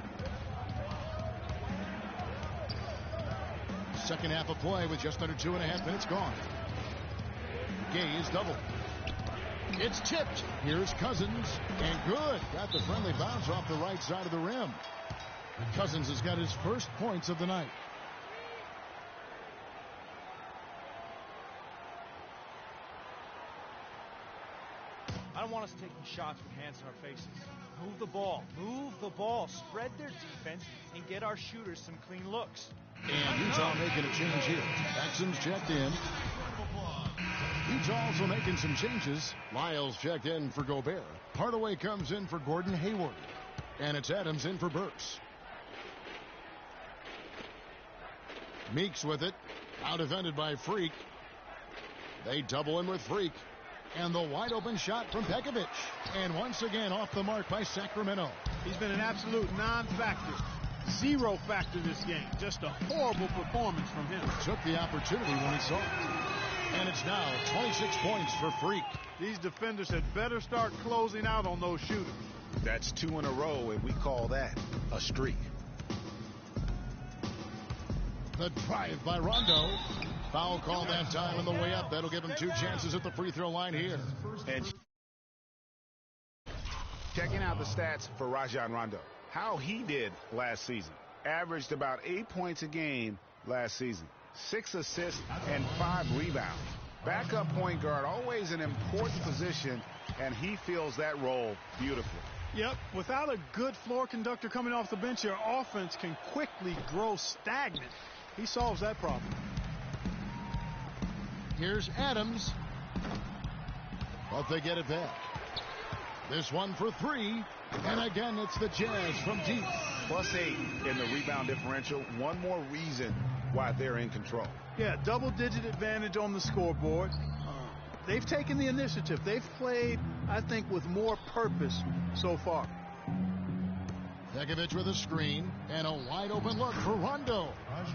Second half of play with just under 2.5 minutes gone. Gay is doubled. It's tipped. Here's Cousins. And good. Got the friendly bounce off the right side of the rim. Cousins has got his first points of the night. I don't want us taking shots with hands in our faces. Move the ball. Move the ball. Spread their defense and get our shooters some clean looks. And Utah making a change here. Jackson's checked in. Utah also making some changes. Lyles checked in for Gobert. Hardaway comes in for Gordon Hayward. And it's Adams in for Burks. Meeks with it. Out defended by Freak. They double him with Freak. And the wide open shot from Pekovic. And once again off the mark by Sacramento. He's been an absolute non-factor. Zero factor this game. Just a horrible performance from him. Took the opportunity when he saw it. And it's now 26 points for Freak. These defenders had better start closing out on those shooters. That's 2 in a row, and we call that a streak. The drive by Rondo. Foul call that time on the way up. That'll give him 2 chances at the free throw line here. And checking out the stats for Rajon Rondo. How he did last season. Averaged about 8 points a game last season. 6 assists and 5 rebounds. Backup point guard, always an important position, and he fills that role beautifully. Yep, without a good floor conductor coming off the bench, your offense can quickly grow stagnant. He solves that problem. Here's Adams. But they get it back. This one for three. And again, it's the Jazz from deep. +8 in the rebound differential. One more reason why they're in control. Yeah, double-digit advantage on the scoreboard. They've taken the initiative. They've played, I think, with more purpose so far. Pekovic with a screen and a wide-open look for Rondo.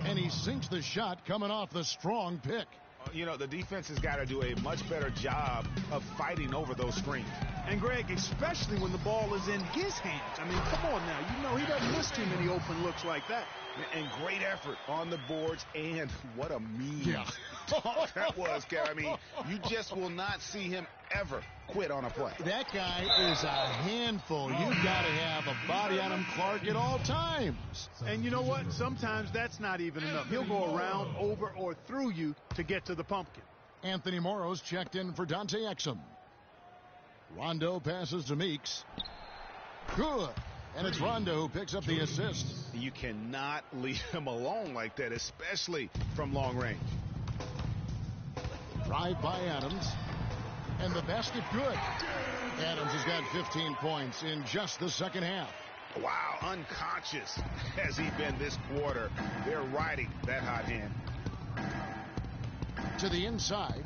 And he sinks the shot coming off the strong pick. You know, the defense has got to do a much better job of fighting over those screens. And, Greg, especially when the ball is in his hands. I mean, come on now. You know he doesn't miss too many open looks like that. And great effort on the boards, and what a mean that was, Kev. I mean, you just will not see him ever quit on a play. That guy is a handful. You've got to have a body on him, Clark, at all times. And you know what? Sometimes that's not even enough. He'll go around, over, or through you to get to the pumpkin. Anthony Morrow's checked in for Dante Exum. Rondo passes to Meeks. Good. And it's Rondo who picks up the assist. You cannot leave him alone like that, especially from long range. Drive by Adams. And the basket good. Adams has got 15 points in just the second half. Wow, unconscious has he been this quarter. They're riding that hot hand. To the inside.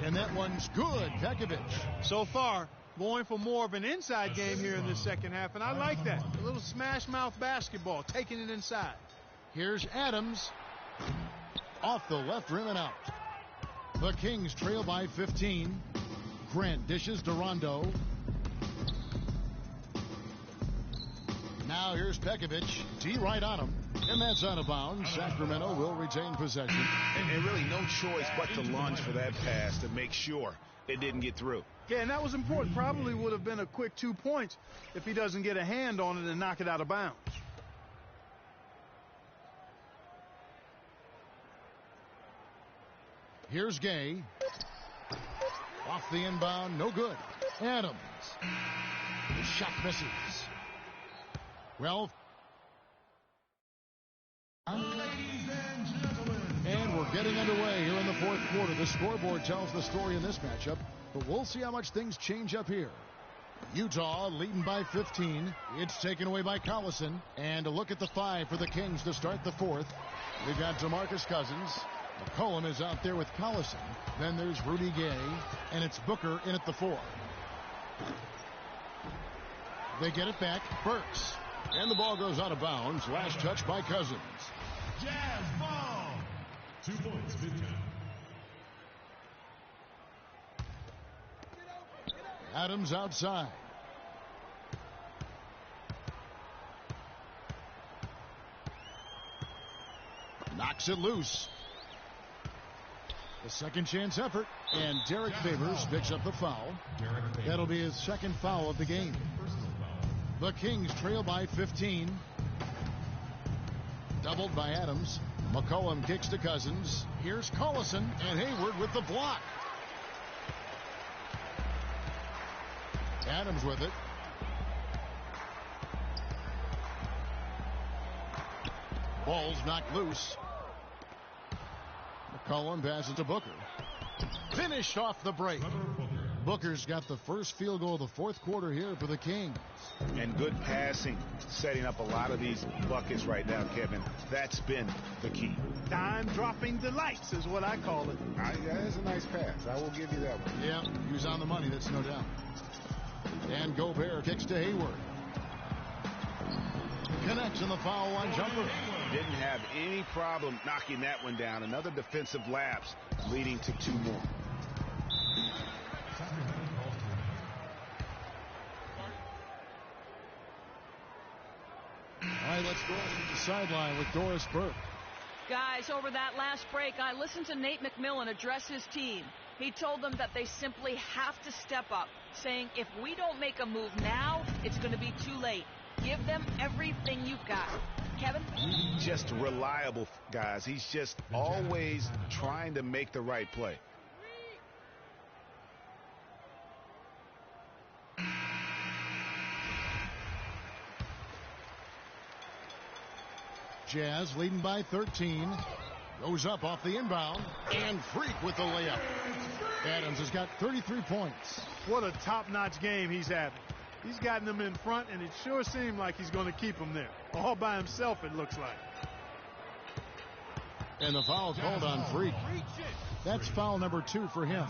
And that one's good. Pekovic. So far, going for more of an inside game here in the second half, and I like that. A little smash mouth basketball, taking it inside. Here's Adams. Off the left rim and out. The Kings trail by 15. Grant dishes to Rondo. Now here's Pekovic. D right on him. And that's out of bounds. Sacramento will retain possession. And really no choice but to lunge for that pass to make sure it didn't get through. Yeah, and that was important. Probably would have been a quick 2 points if he doesn't get a hand on it and knock it out of bounds. Here's Gay. Off the inbound, no good. Adams. The shot misses. Well, and we're getting underway here in the fourth quarter. The scoreboard tells the story in this matchup, but we'll see how much things change up here. Utah leading by 15. It's taken away by Collison. And a look at the 5 for the Kings to start the fourth. We've got DeMarcus Cousins. McCollum is out there with Collison. Then there's Rudy Gay. And it's Booker in at the 4. They get it back. Burks. And the ball goes out of bounds. Last touch by Cousins. Jazz ball. 2 points, mid-count. Adams outside. Knocks it loose. The second chance effort. And Derek Favors picks up the foul. That'll be his second foul of the game. The Kings trail by 15. Doubled by Adams. McCollum kicks to Cousins. Here's Collison and Hayward with the block. Adams with it. Ball's knocked loose. McCollum passes to Booker. Finished off the break. Booker's got the first field goal of the fourth quarter here for the Kings. And good passing, setting up a lot of these buckets right now, Kevin. That's been the key. Dime-dropping delights is what I call it. That's a nice pass. I will give you that one. Yeah, he was on the money, that's no doubt. And Gobert kicks to Hayward. Connects in the foul line jumper. Didn't have any problem knocking that one down. Another defensive lapse leading to 2 more. All right, let's go to the sideline with Doris Burke. Guys, over that last break, I listened to Nate McMillan address his team. He told them that they simply have to step up, saying if we don't make a move now, it's going to be too late. Give them everything you've got. Kevin? Just reliable, guys. He's just always trying to make the right play. Jazz leading by 13. Goes up off the inbound. And Freak with the layup. Adams has got 33 points. What a top-notch game he's having. He's gotten them in front, and it sure seemed like he's going to keep them there. All by himself, it looks like. And the foul called on Freak. That's foul number 2 for him.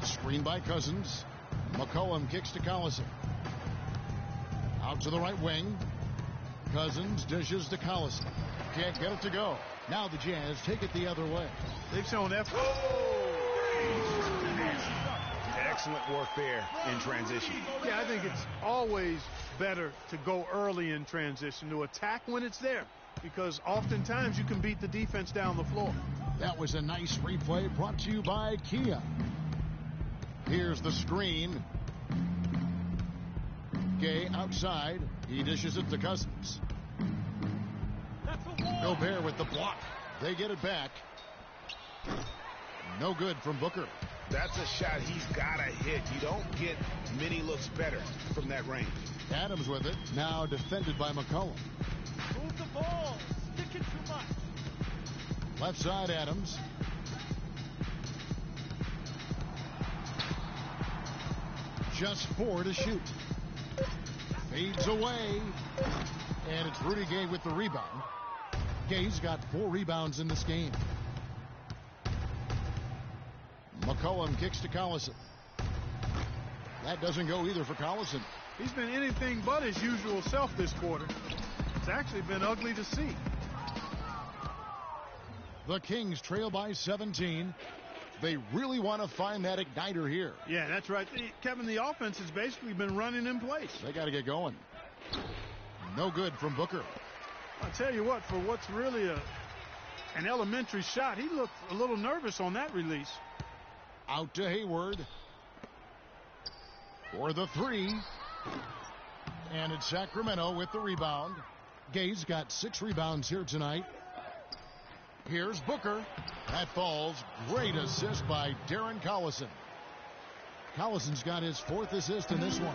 Screen by Cousins. McCollum kicks to Collison. Out to the right wing. Cousins dishes to Collison. Can't get it to go. Now the Jazz take it the other way. They've shown effort. Excellent work there in transition. Yeah, I think it's always better to go early in transition, to attack when it's there, because oftentimes you can beat the defense down the floor. That was a nice replay brought to you by Kia. Here's the screen. Gay outside. He dishes it to Cousins. Gobert with the block. They get it back. No good from Booker. That's a shot he's got to hit. You don't get many looks better from that range. Adams with it. Now defended by McCollum. Move the ball. Stick it too much. Left side, Adams. Just 4 to shoot. Fades away. And it's Rudy Gay with the rebound. Gay's got 4 rebounds in this game. McCollum kicks to Collison. That doesn't go either for Collison. He's been anything but his usual self this quarter. It's actually been ugly to see. The Kings trail by 17. They really want to find that igniter here. Yeah, that's right. Kevin, the offense has basically been running in place. They got to get going. No good from Booker. I'll tell you what, for what's really an elementary shot, he looked a little nervous on that release. Out to Hayward. For the 3. And it's Sacramento with the rebound. Gay's got 6 rebounds here tonight. Here's Booker. That falls. Great assist by Darren Collison. Collison's got his 4th assist in this one.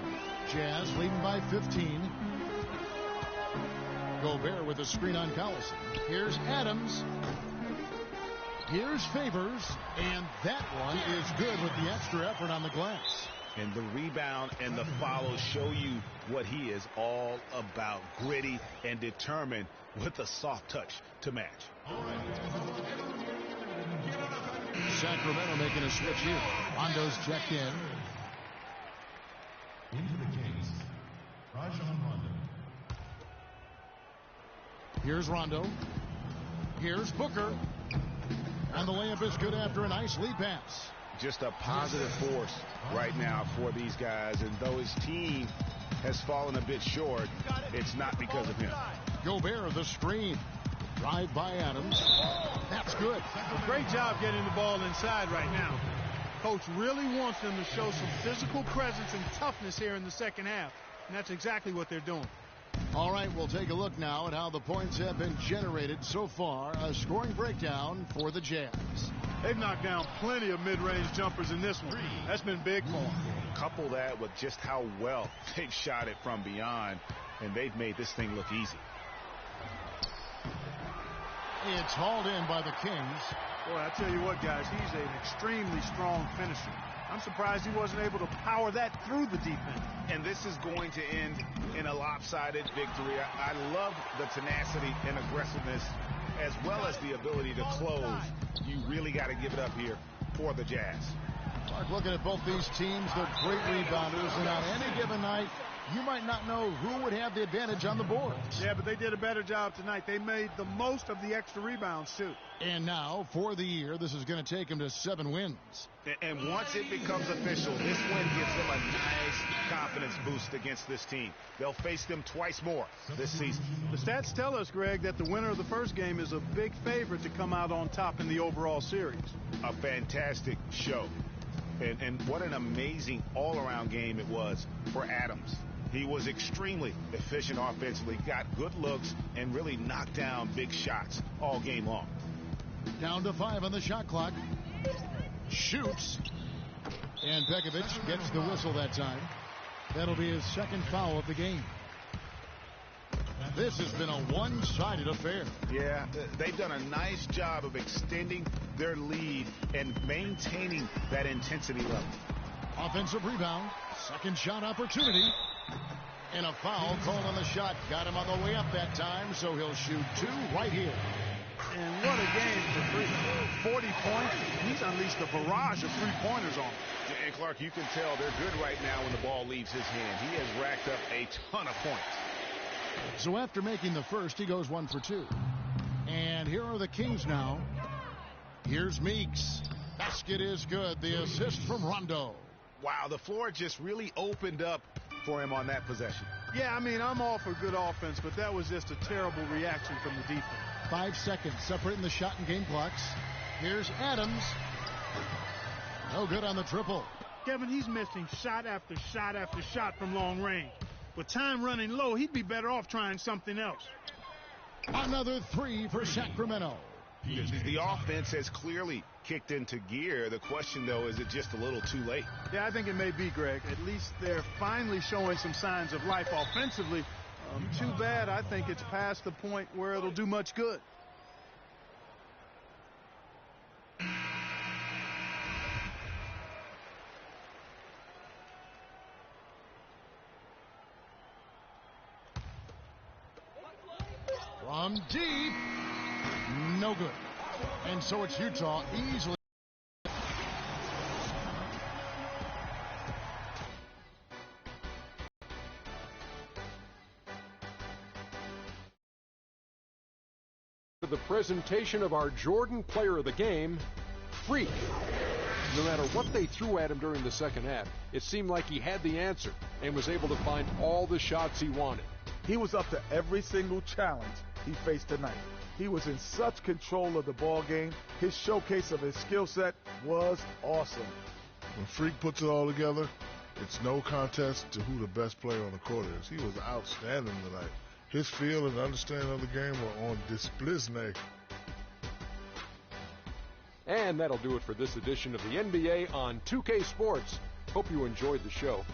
Jazz leading by 15. Gobert with a screen on Collison. Here's Adams. Here's Favors. And that one is good with the extra effort on the glass. And the rebound and the follow show you what he is all about. Gritty and determined with a soft touch to match. Sacramento making a switch here. Rondo's checked in. Into the Kings, Rajon Rondo. Here's Rondo. Here's Booker. And the layup is good after a nice lead pass. Just a positive force right now for these guys. And though his team has fallen a bit short, it's not because of him. Gobert the screen. Drive by Adams. That's good. A great job getting the ball inside right now. Coach really wants them to show some physical presence and toughness here in the second half. And that's exactly what they're doing. All right, we'll take a look now at how the points have been generated so far. A scoring breakdown for the Jazz. They've knocked down plenty of mid-range jumpers in this one. That's been big for them. Couple that with just how well they've shot it from beyond, and they've made this thing look easy. It's hauled in by the Kings. Boy, I tell you what, guys, he's an extremely strong finisher. I'm surprised he wasn't able to power that through the defense. And this is going to end in a lopsided victory. I love the tenacity and aggressiveness as well as the ability to close. You really got to give it up here for the Jazz. Mark, looking at both these teams, they're great rebounders, and on any given night, you might not know who would have the advantage on the boards. Yeah, but they did a better job tonight. They made the most of the extra rebounds, too. And now, for the year, this is going to take them to 7 wins. And once it becomes official, this win gives them a nice confidence boost against this team. They'll face them twice more this season. The stats tell us, Greg, that the winner of the first game is a big favorite to come out on top in the overall series. A fantastic show. And what an amazing all-around game it was for Adams. He was extremely efficient offensively, got good looks, and really knocked down big shots all game long. Down to 5 on the shot clock. Shoots. And Pekovic gets the whistle that time. That'll be his second foul of the game. This has been a one-sided affair. Yeah, they've done a nice job of extending their lead and maintaining that intensity level. Offensive rebound, second shot opportunity, and a foul called on the shot. Got him on the way up that time, so he'll shoot 2 right here. And what a game for Freak. 40 points. He's unleashed a barrage of three-pointers on him. And Clark, you can tell they're good right now when the ball leaves his hand. He has racked up a ton of points. So after making the first, he goes 1 for 2. And here are the Kings now. Here's Meeks. Basket is good. The assist from Rondo. Wow, the floor just really opened up for him on that possession. Yeah, I mean, I'm all for good offense, but that was just a terrible reaction from the defense. 5 seconds separating the shot and game clocks. Here's Adams. No good on the triple. Kevin, he's missing shot after shot after shot from long range. With time running low, he'd be better off trying something else. Another 3 for Sacramento. The offense has clearly kicked into gear. The question, though, is it just a little too late? Yeah, I think it may be, Greg. At least they're finally showing some signs of life offensively. Too bad. I think it's past the point where it'll do much good. From deep, no good. And so it's Utah easily. For the presentation of our Jordan Player of the Game, Freak. No matter what they threw at him during the second half, it seemed like he had the answer and was able to find all the shots he wanted. He was up to every single challenge he faced tonight. He was in such control of the ball game. His showcase of his skill set was awesome. When Freak puts it all together, it's no contest to who the best player on the court is. He was outstanding tonight. His feel and understanding of the game were on display. And that'll do it for this edition of the NBA on 2K Sports. Hope you enjoyed the show.